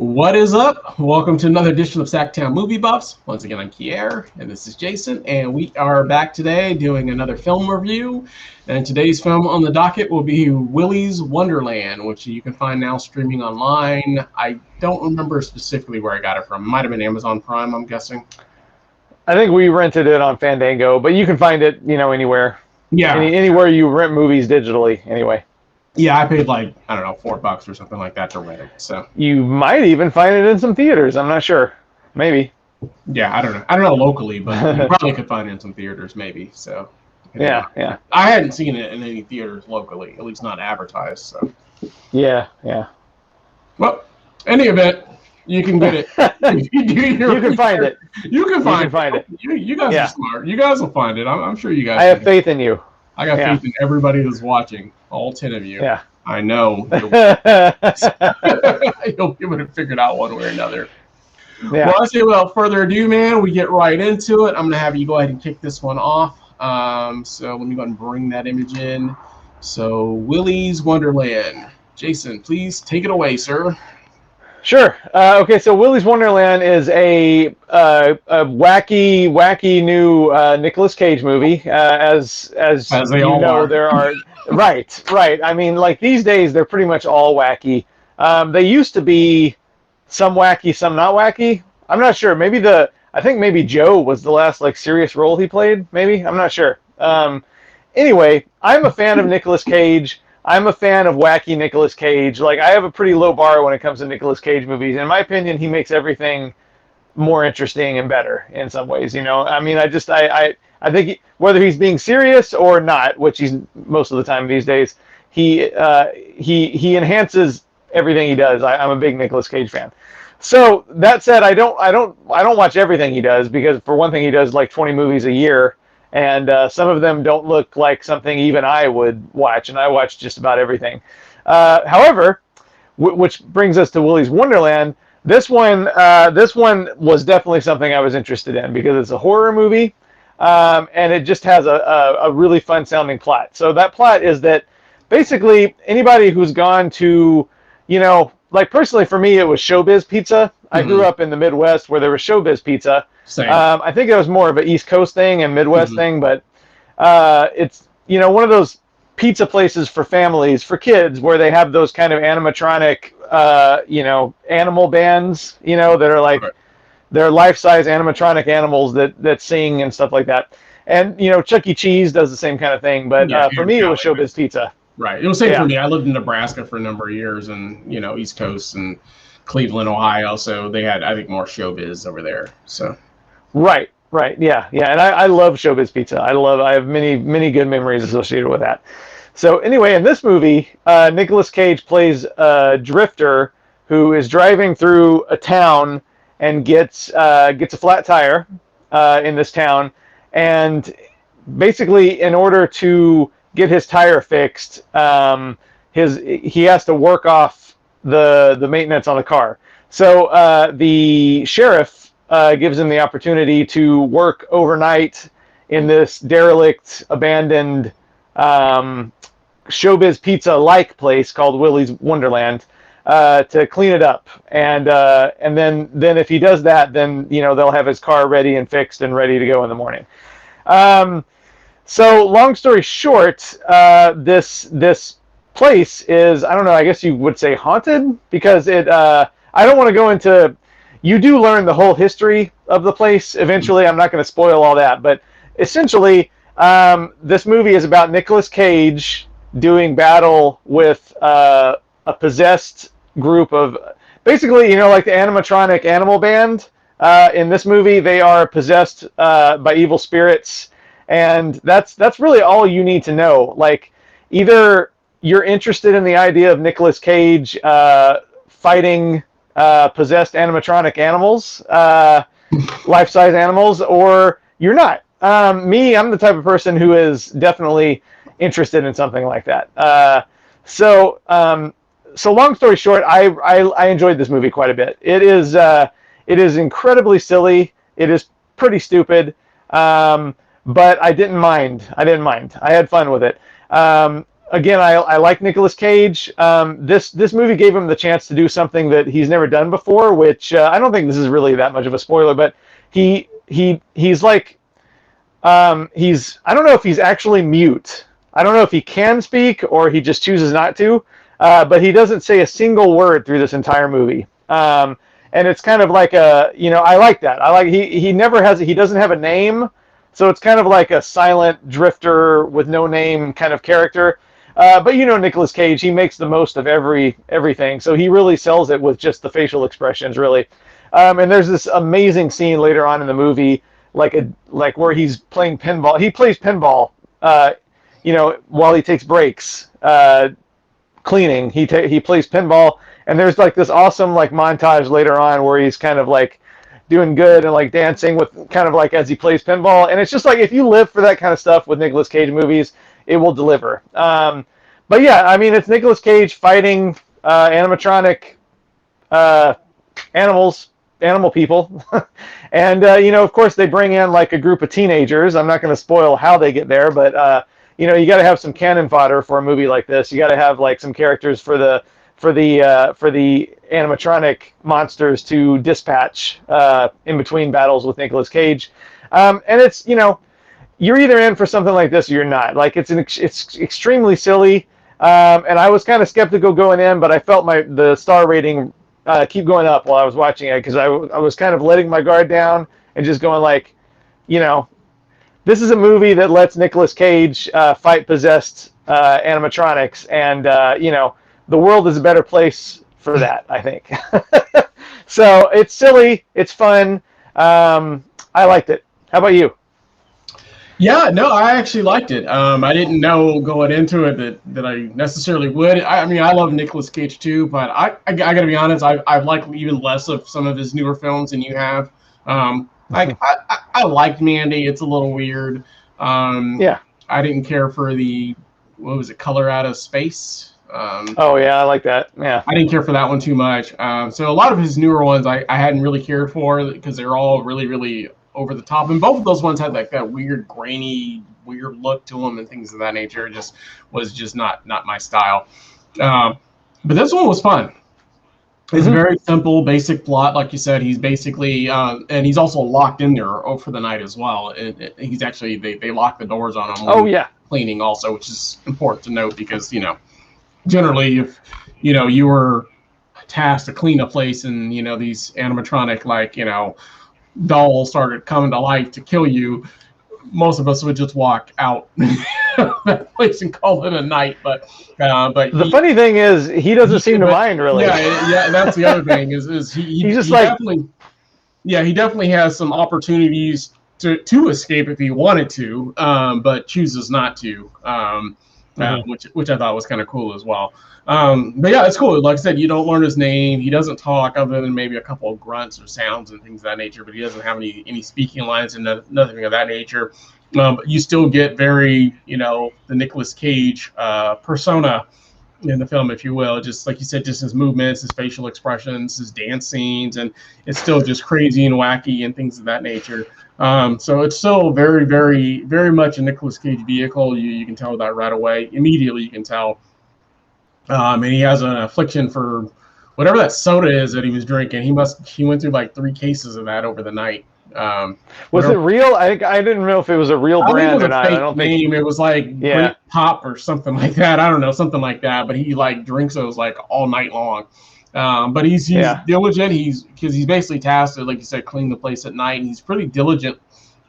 What is up? Welcome to another edition of SacTown Movie Buffs. Once again, I'm Kier, and this is Jason, and we are back today doing another film review. And today's film on the docket will be Willy's Wonderland, which you can find now streaming online. I don't remember specifically where I got it from. It might have been Amazon Prime, I'm guessing. I think we rented it on Fandango, but you can find it, anywhere. Yeah. Anywhere you rent movies digitally, anyway. Yeah, I paid like, I don't know, $4 or something like that to rent it. So you might even find it in some theaters. I'm not sure. Maybe. Yeah, I don't know. I don't know locally, but you probably could find it in some theaters, maybe. So yeah. I hadn't seen it in any theaters locally, at least not advertised. So yeah. Well, any event, you can get it. You can find it. You can find it. You guys are smart. You guys will find it. I'm sure you guys. I have faith in you. I got faith in everybody that's watching. All 10 of you. Yeah. I know. You'll be able to figure it out one way or another. Yeah. Well, let's say without further ado, man, we get right into it. I'm going to have you go ahead and kick this one off. So let me go ahead and bring that image in. So, Willy's Wonderland. Jason, please take it away, sir. Sure. Okay, so Willy's Wonderland is a wacky new Nicolas Cage movie. As they all are. There are right. I mean, like these days, they're pretty much all wacky. They used to be some wacky, some not wacky. I'm not sure. I think maybe Joe was the last serious role he played. Maybe I'm not sure. Anyway, I'm a fan of Nicolas Cage. I'm a fan of wacky Nicolas Cage. I have a pretty low bar when it comes to Nicolas Cage movies. In my opinion, he makes everything more interesting and better in some ways. I mean, I think whether he's being serious or not, which he's most of the time these days, he enhances everything he does. I'm a big Nicolas Cage fan. So that said, I don't watch everything he does because for one thing, he does 20 movies a year. And some of them don't look like something even I would watch, and I watch just about everything. However, which brings us to Willy's Wonderland. This one was definitely something I was interested in because it's a horror movie, and it just has a really fun-sounding plot. So that plot is that basically anybody who's gone to, personally for me, it was Showbiz Pizza. I grew up in the Midwest where there was Showbiz Pizza. Same. I think it was more of an East Coast thing and Midwest thing, but it's one of those pizza places for families, for kids, where they have those kind of animatronic, animal bands, that are they're life-size animatronic animals that sing and stuff like that. And Chuck E. Cheese does the same kind of thing, but for me it was Showbiz Pizza. Right. It was same for me. I lived in Nebraska for a number of years, and East Coast and Cleveland, Ohio. So they had, I think, more Showbiz over there. So. Right, yeah, and I love Showbiz Pizza. I have many good memories associated with that. So anyway, in this movie, Nicolas Cage plays a drifter who is driving through a town and gets a flat tire in this town, and basically, in order to get his tire fixed, he has to work off the maintenance on the car. So the sheriff gives him the opportunity to work overnight in this derelict, abandoned Showbiz Pizza-like place called Willy's Wonderland to clean it up. And then if he does that, then they'll have his car ready and fixed and ready to go in the morning. So long story short, this place is, I don't know, I guess you would say haunted because it. I don't want to go into. You do learn the whole history of the place eventually. I'm not going to spoil all that, but essentially, this movie is about Nicolas Cage doing battle with a possessed group of, basically, like the animatronic animal band. In this movie, they are possessed by evil spirits, and that's really all you need to know. Either you're interested in the idea of Nicolas Cage fighting possessed animatronic animals, life-size animals, or you're not. I'm the type of person who is definitely interested in something like that. So long story short, I enjoyed this movie quite a bit. It is incredibly silly. It is pretty stupid, but I didn't mind. I had fun with it. again, I like Nicolas Cage. This movie gave him the chance to do something that he's never done before, which I don't think this is really that much of a spoiler, but he's like I don't know if he's actually mute. I don't know if he can speak or he just chooses not to, but he doesn't say a single word through this entire movie. And it's kind of like I like that. I like he doesn't have a name, so it's kind of like a silent drifter with no name kind of character. But Nicolas Cage, he makes the most of everything, so he really sells it with just the facial expressions, really. And there's this amazing scene later on in the movie, like where he's playing pinball. He plays pinball, while he takes breaks, cleaning. He plays pinball, and there's like this awesome like montage later on where he's kind of like doing good and like dancing with kind of like as he plays pinball. And it's just like if you live for that kind of stuff with Nicolas Cage movies, it will deliver. But yeah, I mean, it's Nicolas Cage fighting animatronic animal people. And, of course, they bring in like a group of teenagers. I'm not going to spoil how they get there, but, you got to have some cannon fodder for a movie like this. You got to have like some characters for the animatronic monsters to dispatch in between battles with Nicolas Cage. And it's, you're either in for something like this or you're not. Like it's extremely silly. And I was kind of skeptical going in, but I felt the star rating keep going up while I was watching it, because I was kind of letting my guard down and just going like, this is a movie that lets Nicolas Cage fight possessed animatronics, and the world is a better place for that, I think. So it's silly, it's fun. I liked it. How about you? Yeah, no, I actually liked it. I didn't know going into it that I necessarily would. I mean, I love Nicolas Cage too, but I got to be honest, I've liked even less of some of his newer films than you have. I liked Mandy. It's a little weird. Yeah. I didn't care for what was it, Color Out of Space? Oh yeah, I like that. Yeah. I didn't care for that one too much. So a lot of his newer ones I hadn't really cared for, because they're all really, really over the top, and both of those ones had like that weird grainy weird look to them and things of that nature. It just was not my style. But this one was fun. It's a very simple, basic plot. Like you said, he's basically and he's also locked in there for the night as well. He's actually they lock the doors on him. Oh yeah. Cleaning also, which is important to note, because generally if you were tasked to clean a place and these animatronic dolls started coming to life to kill you, most of us would just walk out that place and call it a night. But the funny thing is, he doesn't seem to mind really. Yeah, that's the other thing is he definitely has some opportunities to escape if he wanted to, but chooses not to, which I thought was kind of cool as well. But yeah, it's cool. Like I said, you don't learn his name. He doesn't talk other than maybe a couple of grunts or sounds and things of that nature, but he doesn't have any speaking lines and nothing of that nature. But you still get very, the Nicolas Cage persona in the film, if you will. Just like you said, just his movements, his facial expressions, his dance scenes, and it's still just crazy and wacky and things of that nature. So it's still very, very, very much a Nicolas Cage vehicle. You can tell that right away. Immediately you can tell. And he has an affliction for whatever that soda is that he was drinking. He went through like 3 cases of that over the night. Was it real? I didn't know if it was a real brand or not. I don't think it was like Great Pop or something like that. I don't know, something like that. But he like drinks those like all night long. But he's diligent. Because he's basically tasked to, like you said, clean the place at night, and he's pretty diligent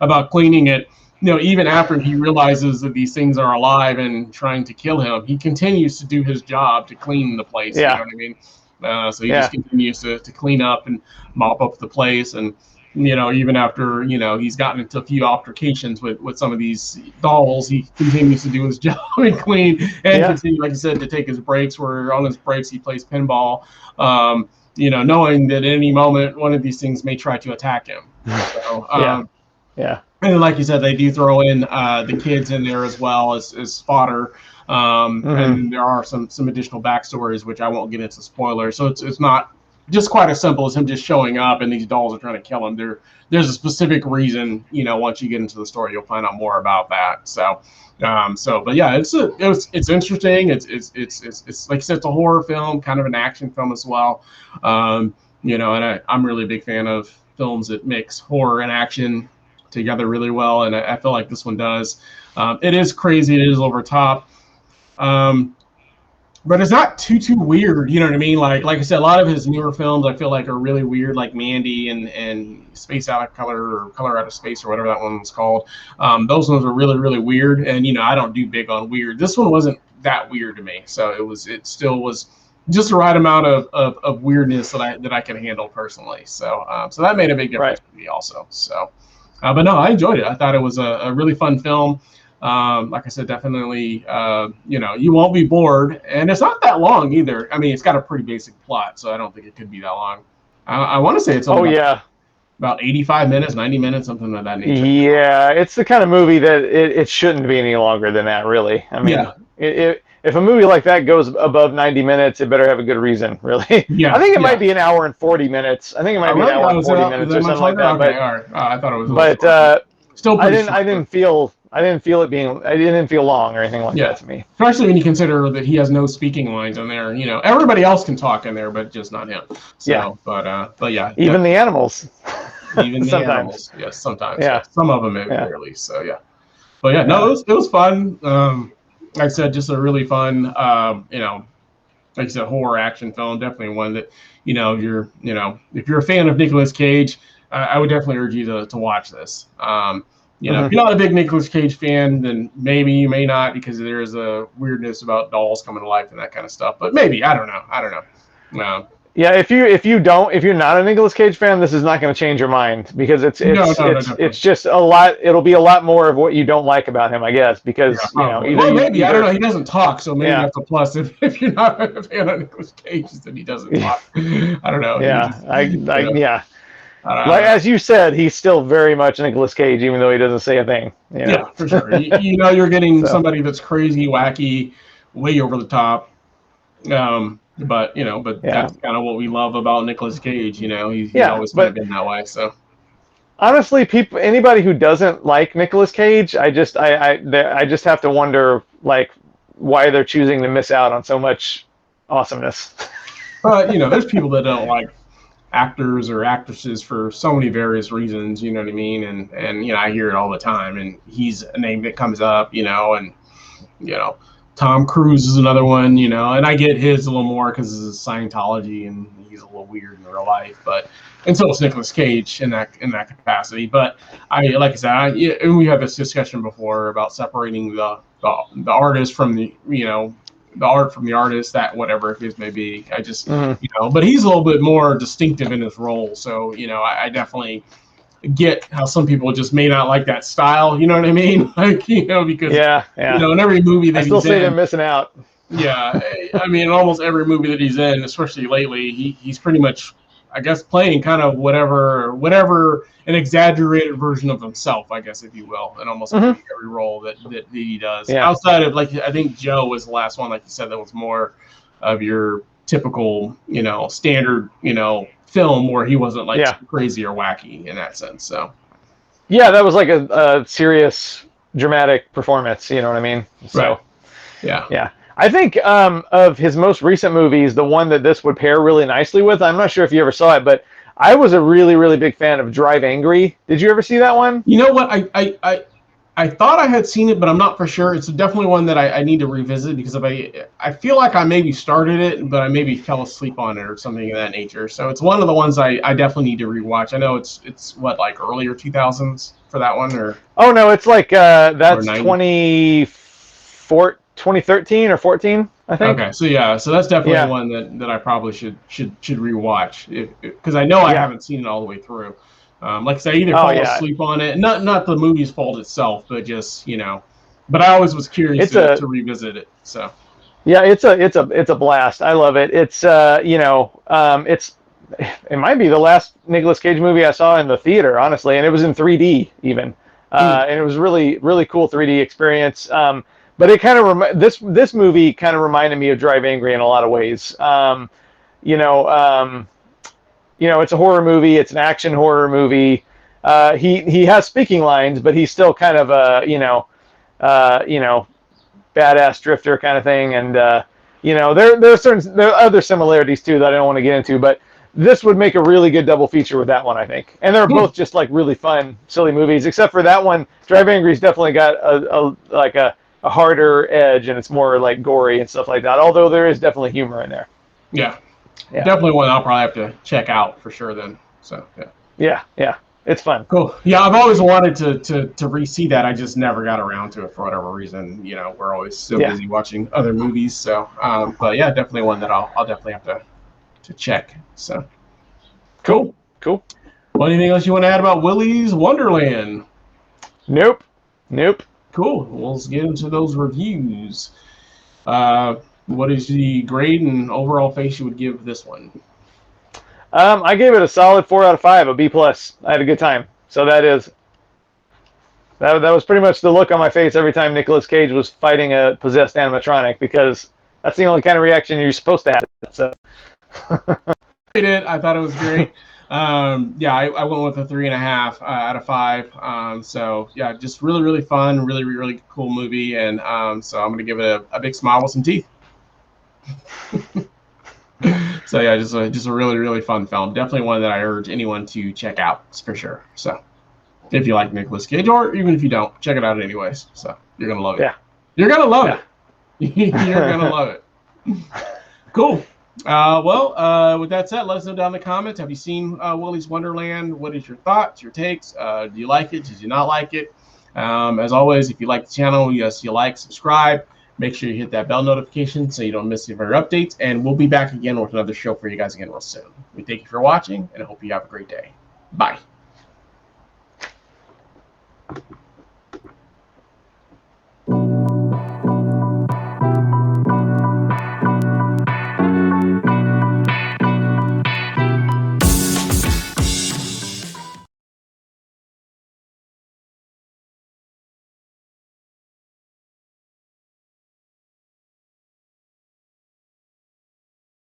about cleaning it. Even after he realizes that these things are alive and trying to kill him, he continues to do his job to clean the place. Yeah. You know what I mean? So he just continues to clean up and mop up the place. And, even after, he's gotten into a few altercations with some of these dolls, he continues to do his job and clean and continue, like I said, to take his breaks, where on his breaks he plays pinball, knowing that at any moment one of these things may try to attack him. So, And like you said, they do throw in the kids in there as well as fodder, and there are some additional backstories which I won't get into spoilers. So it's not just quite as simple as him just showing up and these dolls are trying to kill him. There's a specific reason, once you get into the story, you'll find out more about that. But yeah, it's interesting. It's like I said, it's a horror film, kind of an action film as well. And I'm really a big fan of films that mix horror and action together really well, and I feel like this one does. It is crazy, it is over top, but it's not too weird. You know what I mean? Like I said, a lot of his newer films I feel like are really weird, like Mandy and Space Out of Color or Color Out of Space or whatever that one was called. Those ones are really, really weird, and I don't do big on weird. This one wasn't that weird to me, so it still was just the right amount of weirdness that I can handle personally. So that made a big difference for me also. So, but no, I enjoyed it. I thought it was a really fun film. Like I said, definitely, you won't be bored, and it's not that long either. I mean, it's got a pretty basic plot, so I don't think it could be that long. I want to say it's only about 85 minutes, 90 minutes, something of that nature. Yeah, it's the kind of movie that it shouldn't be any longer than that, really. I mean, if a movie like that goes above 90 minutes, it better have a good reason, really. Yeah, I think it might be an hour and 40 minutes. I think it might be an hour and 40 minutes or something like that. Okay, all right. I thought it was. But still, I didn't feel it being. I didn't feel long or anything like that to me. Especially when you consider that he has no speaking lines in there. Everybody else can talk in there, but just not him. So, but yeah. Even the animals. Even the animals. Yes, sometimes. Yeah. Some of them maybe at least. So yeah. But yeah, no, it was fun. Like I said, just a really fun, like I said, horror action film. Definitely one that, if you're a fan of Nicolas Cage, I would definitely urge you to watch this. If you're not a big Nicolas Cage fan, then maybe you may not, because there is a weirdness about dolls coming to life and that kind of stuff. But maybe, I don't know. Yeah, if you're not a Nicolas Cage fan, this is not going to change your mind, because it's just a lot. It'll be a lot more of what you don't like about him, I guess, because maybe I don't know. He doesn't talk, so maybe that's a plus. If you're not a fan of Nicolas Cage, then he doesn't talk. I don't know. Yeah, like as you said, he's still very much Nicolas Cage, even though he doesn't say a thing. Yeah, for sure. You're getting somebody that's crazy, wacky, way over the top. But that's kind of what we love about Nicolas Cage. He's always kind of been that way. So honestly, anybody who doesn't like Nicolas Cage, I just have to wonder, like, why they're choosing to miss out on so much awesomeness. There's people that don't like actors or actresses for so many various reasons. You know what I mean? And I hear it all the time. And he's a name that comes up. Tom Cruise is another one, and I get his a little more because it's Scientology and he's a little weird in real life, and so is Nicolas Cage in that capacity. But like I said, we had this discussion before about separating the artist from the art from the artist, that whatever his may be. I just but he's a little bit more distinctive in his role, so I definitely get how some people just may not like that style, you know what I mean? Like, because in every movie that I still say they're missing out. Yeah, I mean, in almost every movie that he's in, especially lately, he's pretty much, I guess, playing kind of whatever an exaggerated version of himself, I guess, if you will, in almost every role that he does. Yeah. Outside of, like, I think Joe was the last one, like you said, that was more of your typical, standard, film where he wasn't like crazy or wacky in that sense. So that was like a serious dramatic performance, you know what I mean? So yeah I think of his most recent movies, the one that this would pair really nicely with, I'm not sure if you ever saw it, but I was a really, really big fan of Drive Angry. Did you ever see that one? You know what, I thought I had seen it, but I'm not for sure. It's definitely one that I need to revisit, because if I feel like I maybe started it, but I maybe fell asleep on it or something of that nature. So it's one of the ones I definitely need to rewatch. I know it's what, like earlier 2000s for that one, or? Oh no, it's like that's 2013 or 14, I think. Okay, so that's definitely one that I probably should rewatch, because I know I haven't seen it all the way through. Like I said, I either fall asleep on it, not the movie's fault itself, but just but I always was curious to revisit it. So yeah, it's a blast. I love it. It's it might be the last Nicolas Cage movie I saw in the theater, honestly, and it was in 3D even, and it was really, really cool 3D experience. But it kind of this movie kind of reminded me of Drive Angry in a lot of ways. it's a horror movie. It's an action horror movie. He has speaking lines, but he's still kind of a badass drifter kind of thing. And there are other similarities too that I don't want to get into, but this would make a really good double feature with that one, I think. And they're both just like really fun, silly movies, except for that one. Drive Angry's definitely got a harder edge, and it's more like gory and stuff like that. Although there is definitely humor in there. Yeah. Definitely one I'll probably have to check out for sure then. So yeah, it's fun. Cool. Yeah, I've always wanted to re-see that. I just never got around to it for whatever reason. We're always so busy watching other movies. So, but yeah, definitely one that I'll definitely have to check. So, cool. Well, anything else you want to add about Willy's Wonderland? Nope. Cool. Well, let's get into those reviews. What is the grade and overall face you would give this one? I gave it a solid 4 out of 5, a B+. I had a good time. So that was pretty much the look on my face every time Nicolas Cage was fighting a possessed animatronic, because that's the only kind of reaction you're supposed to have. So. I thought it was great. I went with a 3.5 out of 5. So yeah, just really, really fun, really, really cool movie, and so I'm gonna give it a big smile with some teeth. So yeah, just a really, really fun film. Definitely one that I urge anyone to check out for sure. So if you like Nicolas Cage, or even if you don't, check it out anyways. So you're gonna love it. Yeah, you're gonna love it. You're gonna love it. Cool. With that said, let us know down in the comments. Have you seen Willy's Wonderland? What is your thoughts, your takes? Do you like it? Did you not like it? As always, if you like the channel, yes, you like, subscribe. Make sure you hit that bell notification so you don't miss any of our updates. And we'll be back again with another show for you guys again real soon. We thank you for watching, and I hope you have a great day. Bye.